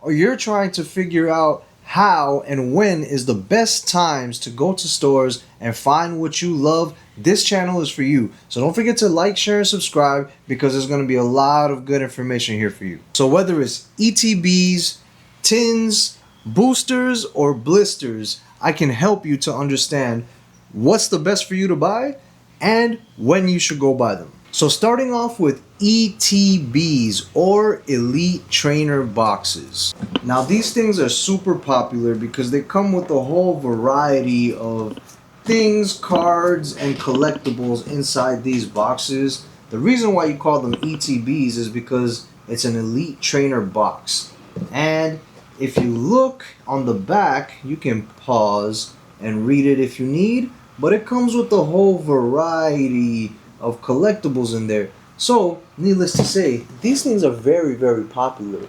or you're trying to figure out how and when is the best times to go to stores and find what you love, this channel is for you. So don't forget to like, share, and subscribe, because there's going to be a lot of good information here for you. So whether it's ETBs, tins, boosters, or blisters, I can help you to understand what's the best for you to buy and when you should go buy them. So starting off with ETBs, or Elite Trainer Boxes. Now these things are super popular because they come with a whole variety of things, cards, and collectibles inside these boxes. The reason why you call them ETBs is because it's an Elite Trainer box. And if you look on the back, you can pause and read it if you need, but it comes with a whole variety of collectibles in there. So, needless to say, these things are very, very popular.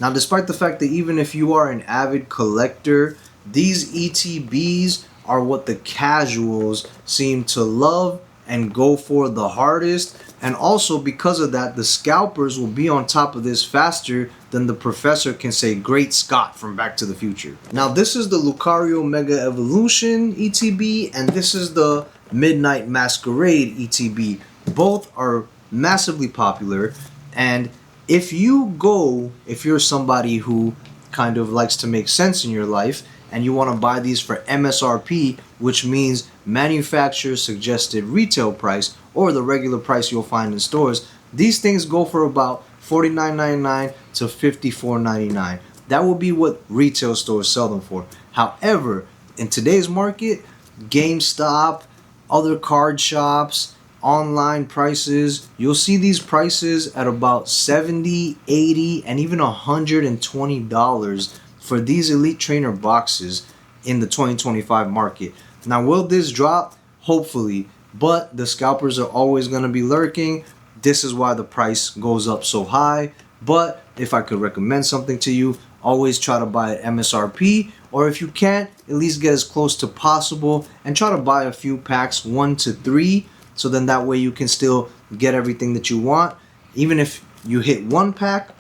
Now, despite the fact that even if you are an avid collector, these ETBs are what the casuals seem to love and go for the hardest. And also because of that, the scalpers will be on top of this faster than the professor can say "Great Scott" from Back to the Future. Now this is the Lucario Mega Evolution ETB, and this is the Midnight Masquerade ETB. Both are massively popular, and if you're somebody who kind of likes to make sense in your life and you want to buy these for MSRP, which means manufacturer suggested retail price, or the regular price you'll find in stores, these things go for about $49.99 to $54.99. That will be what retail stores sell them for. However, in today's market, GameStop, other card shops, online prices, you'll see these prices at about $70, $80, and even $120 for these Elite Trainer boxes in the 2025 market. Now, will this drop? Hopefully, but the scalpers are always going to be lurking. This is why the price goes up so high. But if I could recommend something to you, always try to buy at MSRP, or if you can't, at least get as close to possible and try to buy a few packs, 1 to 3, so then that way you can still get everything that you want. Even if you hit one pack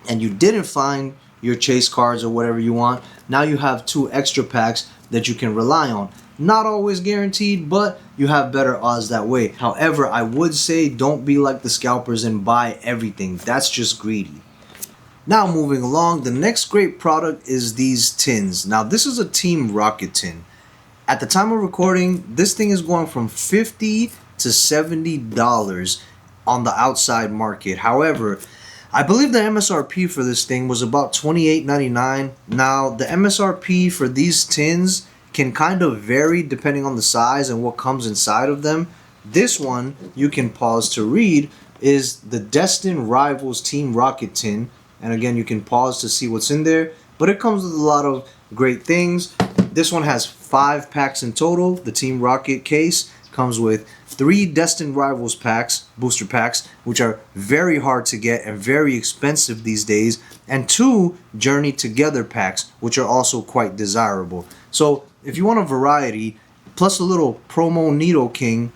and you didn't find your chase cards or whatever you want, now you have 2 extra packs that you can rely on. Not always guaranteed, but you have better odds that way. However, I would say don't be like the scalpers and buy everything. That's just greedy. Now moving along, the next great product is these tins. Now this is a Team Rocket tin. At the time of recording, this thing is going from $50 to $70 on the outside market. However, I believe the MSRP for this thing was about $28.99. Now, the MSRP for these tins can kind of vary depending on the size and what comes inside of them. This one, you can pause to read, is the Destined Rivals Team Rocket tin. And again, you can pause to see what's in there. But it comes with a lot of great things. This one has 5 packs in total. The Team Rocket case comes with 3 Destined Rivals packs, booster packs, which are very hard to get and very expensive these days, and 2 Journey Together packs, which are also quite desirable. So if you want a variety, plus a little promo Nido King,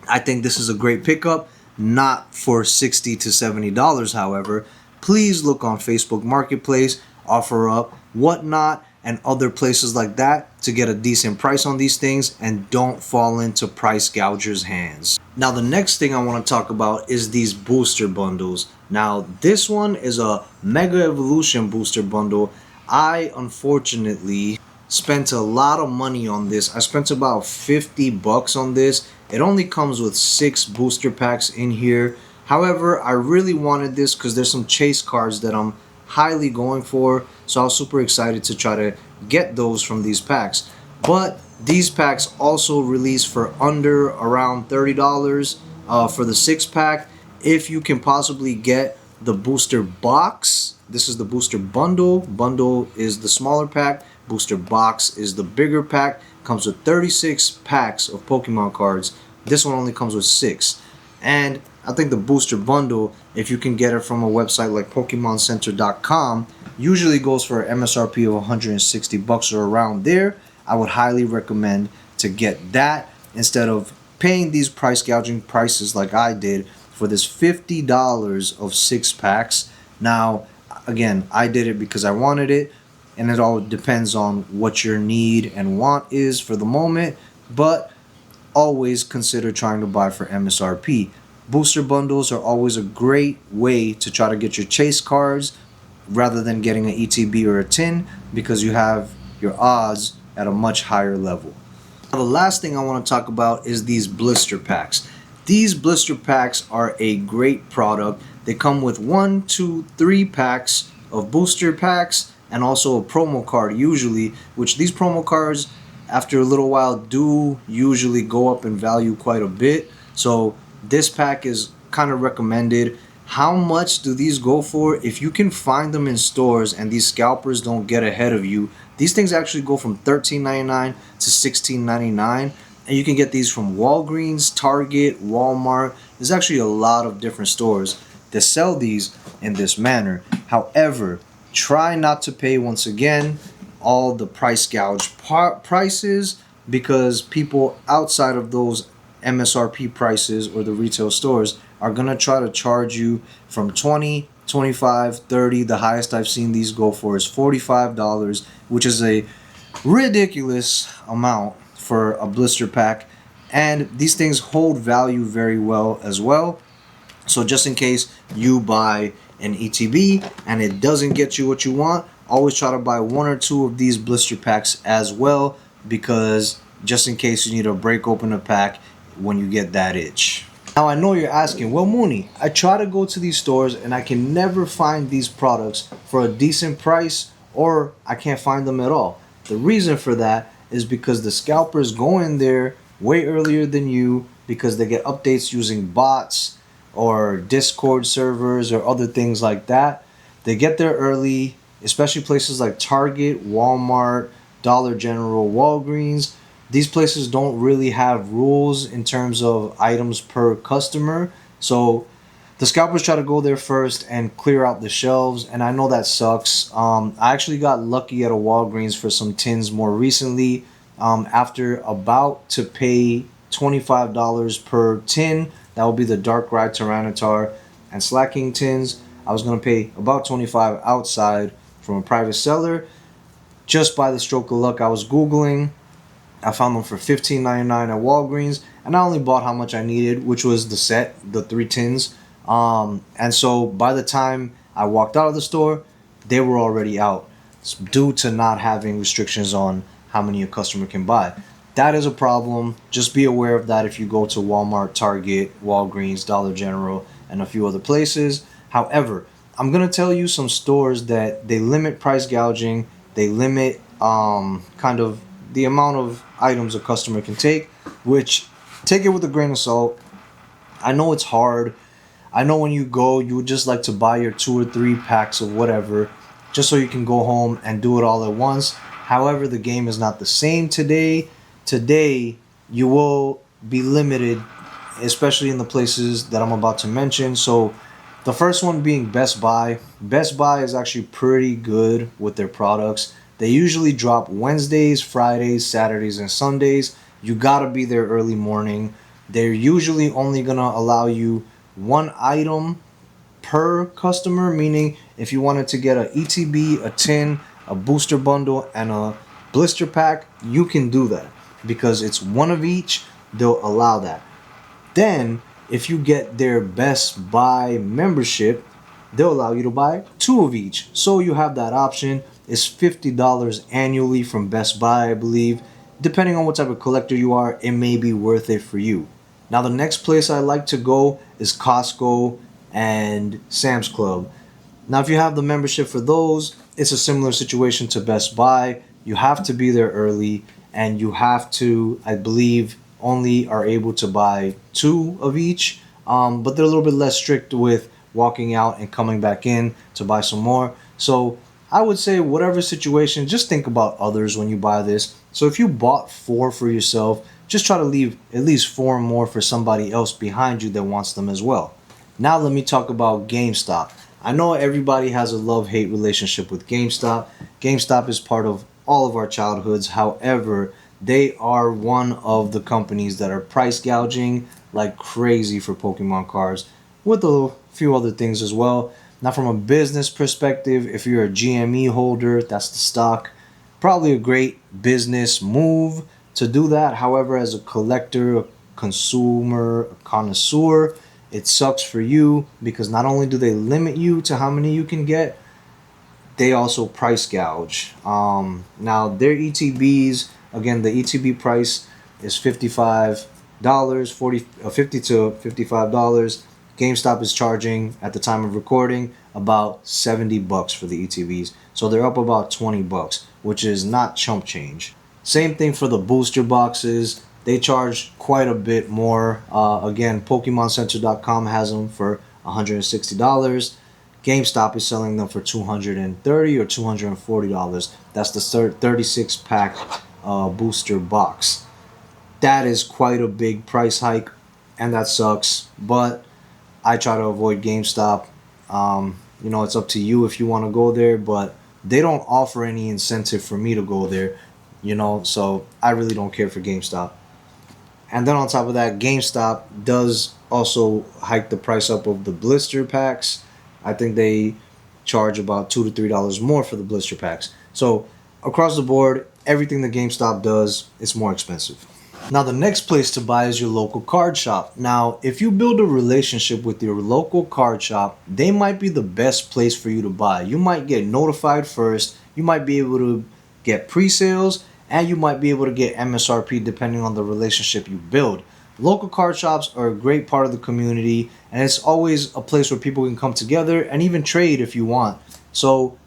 I think this is a great pickup. Not for $60 to $70, however. Please look on Facebook Marketplace, OfferUp, Whatnot, and other places like that to get a decent price on these things, and don't fall into price gougers' hands. Now the next thing I want to talk about is these booster bundles. Now this one is a Mega Evolution booster bundle. I unfortunately spent a lot of money on this. I spent about $50 on this. It only comes with 6 booster packs in here. However, I really wanted this because there's some chase cards that I'm highly going for, so I was super excited to try to get those from these packs. But these packs also release for under around $30 for the 6-pack. If you can possibly get the booster box, this is the booster bundle. Bundle is the smaller pack, booster box is the bigger pack. Comes with 36 packs of Pokemon cards. This one only comes with 6. And I think the booster bundle, if you can get it from a website like PokemonCenter.com, usually goes for an MSRP of $160 or around there. I would highly recommend to get that instead of paying these price gouging prices like I did for this $50 of 6 packs. Now, Again, I did it because I wanted it, and it all depends on what your need and want is for the moment. But always consider trying to buy for MSRP. Booster bundles are always a great way to try to get your chase cards rather than getting an ETB or a tin, because you have your odds at a much higher level. Now, the last thing I want to talk about is these blister packs. These blister packs are a great product. They come with 1, 2, 3 packs of booster packs and also a promo card usually, which these promo cards after a little while do usually go up in value quite a bit. So this pack is kind of recommended. How much do these go for? If you can find them in stores and these scalpers don't get ahead of you, these things actually go from $13.99 to $16.99. And you can get these from Walgreens, Target, Walmart. There's actually a lot of different stores that sell these in this manner. However, try not to pay, once again, all the price gouge prices, because people outside of those MSRP prices or the retail stores are going to try to charge you from 20, 25, 30. The highest I've seen these go for is $45, which is a ridiculous amount for a blister pack. And these things hold value very well as well. So just in case you buy an ETB and it doesn't get you what you want, always try to buy 1 or 2 of these blister packs as well, because just in case you need to break open a pack when you get that itch. Now I know you're asking, well Mooney, I try to go to these stores and I can never find these products for a decent price, or I can't find them at all. The reason for that is because the scalpers go in there way earlier than you, because they get updates using bots or Discord servers or other things like that. They get there early, especially places like Target, Walmart, Dollar General, Walgreens. These places don't really have rules in terms of items per customer. So the scalpers try to go there first and clear out the shelves, and I know that sucks. I actually got lucky at a Walgreens for some tins more recently. After about to pay $25 per tin, that will be the Dark Ride Tyranitar and Slacking tins. I was going to pay about $25 outside from a private seller. Just by the stroke of luck, I was Googling. I found them for $15.99 at Walgreens, and I only bought how much I needed, which was the set, the 3 tins. And so by the time I walked out of the store, they were already out, due to not having restrictions on how many a customer can buy. That is a problem. Just be aware of that if you go to Walmart, Target, Walgreens, Dollar General, and a few other places. However, I'm going to tell you some stores that they limit price gouging. They limit kind of the amount of items a customer can take, which take it with a grain of salt. I know it's hard. I know when you go, you would just like to buy your 2 or 3 packs of whatever, just so you can go home and do it all at once. However, the game is not the same today. Today, you will be limited, especially in the places that I'm about to mention. So the first one being Best Buy. Best Buy is actually pretty good with their products. They usually drop Wednesdays, Fridays, Saturdays, and Sundays. You gotta be there early morning. They're usually only gonna allow you 1 item per customer, meaning if you wanted to get a ETB, a tin, a booster bundle, and a blister pack, you can do that because it's 1 of each. They'll allow that. Then if you get their Best Buy membership, they'll allow you to buy 2 of each. So you have that option. It's $50 annually from Best Buy, I believe. Depending on what type of collector you are, it may be worth it for you. Now the next place I like to go is Costco and Sam's Club. Now if you have the membership for those, it's a similar situation to Best Buy. You have to be there early, and you have to, I believe, only are able to buy 2 of each. But they're a little bit less strict with walking out and coming back in to buy some more. So I would say whatever situation, just think about others when you buy this. So if you bought 4 for yourself, just try to leave at least 4 more for somebody else behind you that wants them as well. Now let me talk about GameStop. I know everybody has a love-hate relationship with GameStop. GameStop is part of all of our childhoods. However, they are one of the companies that are price gouging like crazy for Pokemon cards, with a few other things as well. Now, from a business perspective, if you're a GME holder, that's the stock, probably a great business move to do that. However, as a collector, a consumer, a connoisseur, it sucks for you because not only do they limit you to how many you can get, they also price gouge. Now their ETBs, again, the ETB price is $55, 50 to $55. GameStop is charging at the time of recording about $70 for the ETBs, so they're up about $20, which is not chump change. Same thing for the booster boxes. They charge quite a bit more. Again, PokemonCenter.com has them for $160. GameStop is selling them for $230 or $240. That's the 36-pack booster box. That is quite a big price hike, and that sucks. But I try to avoid GameStop. It's up to you if you want to go there, but they don't offer any incentive for me to go there, so I really don't care for GameStop. And then on top of that, GameStop does also hike the price up of the blister packs. I think they charge about $2 to $3 more for the blister packs. So across the board, everything that GameStop does, it's more expensive. Now, the next place to buy is your local card shop. Now, if you build a relationship with your local card shop, they might be the best place for you to buy. You might get notified first. You might be able to get pre-sales, and you might be able to get MSRP depending on the relationship you build. Local card shops are a great part of the community, and it's always a place where people can come together and even trade if you want. So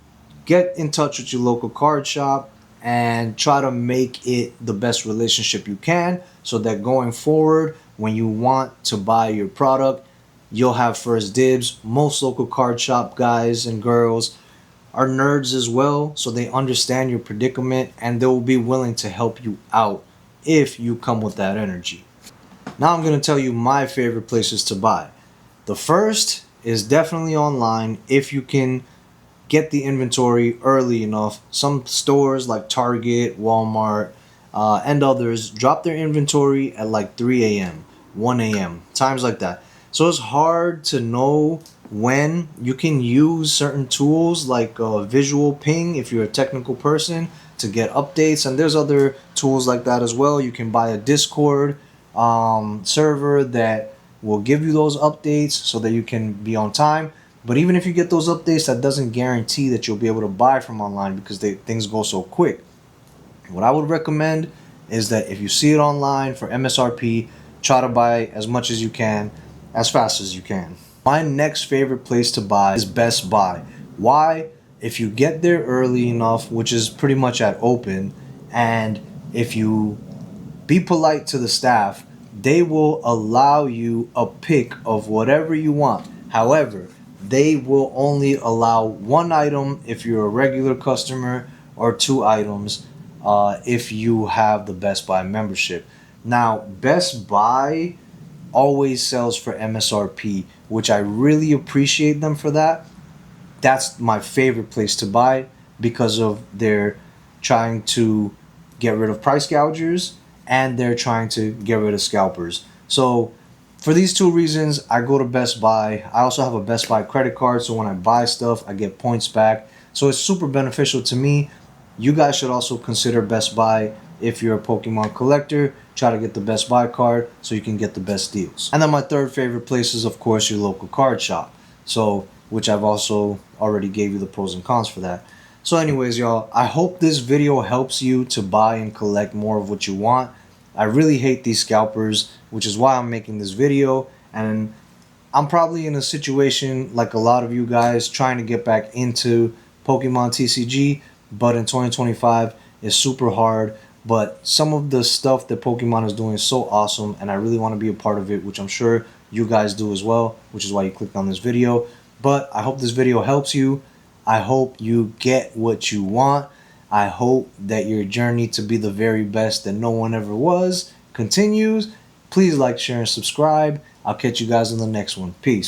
get in touch with your local card shop and try to make it the best relationship you can, so that going forward, when you want to buy your product, you'll have first dibs. Most local card shop guys and girls are nerds as well, so they understand your predicament and they'll be willing to help you out if you come with that energy. Now I'm going to tell you my favorite places to buy. The first is definitely online if you can get the inventory early enough. Some stores like Target, Walmart, and others drop their inventory at like 3 a.m., 1 a.m., times like that. So it's hard to know when you can use certain tools like visual ping if you're a technical person to get updates. And there's other tools like that as well. You can buy a Discord server that will give you those updates so that you can be on time. But even if you get those updates, that doesn't guarantee that you'll be able to buy from online because things go so quick. What I would recommend is that if you see it online for MSRP, try to buy as much as you can, as fast as you can. My next favorite place to buy is Best Buy. Why? If you get there early enough, which is pretty much at open, and if you be polite to the staff, they will allow you a pick of whatever you want. However, they will only allow one item if you're a regular customer, or two items if you have the Best Buy membership. Now, Best Buy always sells for MSRP, which I really appreciate them for that. That's my favorite place to buy because of their trying to get rid of price gougers and they're trying to get rid of scalpers. So for these two reasons, I go to Best Buy. I also have a Best Buy credit card, so when I buy stuff, I get points back. So it's super beneficial to me. You guys should also consider Best Buy if you're a Pokemon collector. Try to get the Best Buy card so you can get the best deals. And then my third favorite place is, of course, your local card shop. So, which I've also already gave you the pros and cons for that. So anyways, y'all, I hope this video helps you to buy and collect more of what you want. I really hate these scalpers, which is why I'm making this video. And I'm probably in a situation like a lot of you guys trying to get back into Pokemon TCG, but in 2025 it's super hard. But some of the stuff that Pokemon is doing is so awesome, and I really want to be a part of it, which I'm sure you guys do as well, which is why you clicked on this video. But I hope this video helps you. I hope you get what you want. I hope that your journey to be the very best that no one ever was continues. Please like, share, and subscribe. I'll catch you guys in the next one. Peace.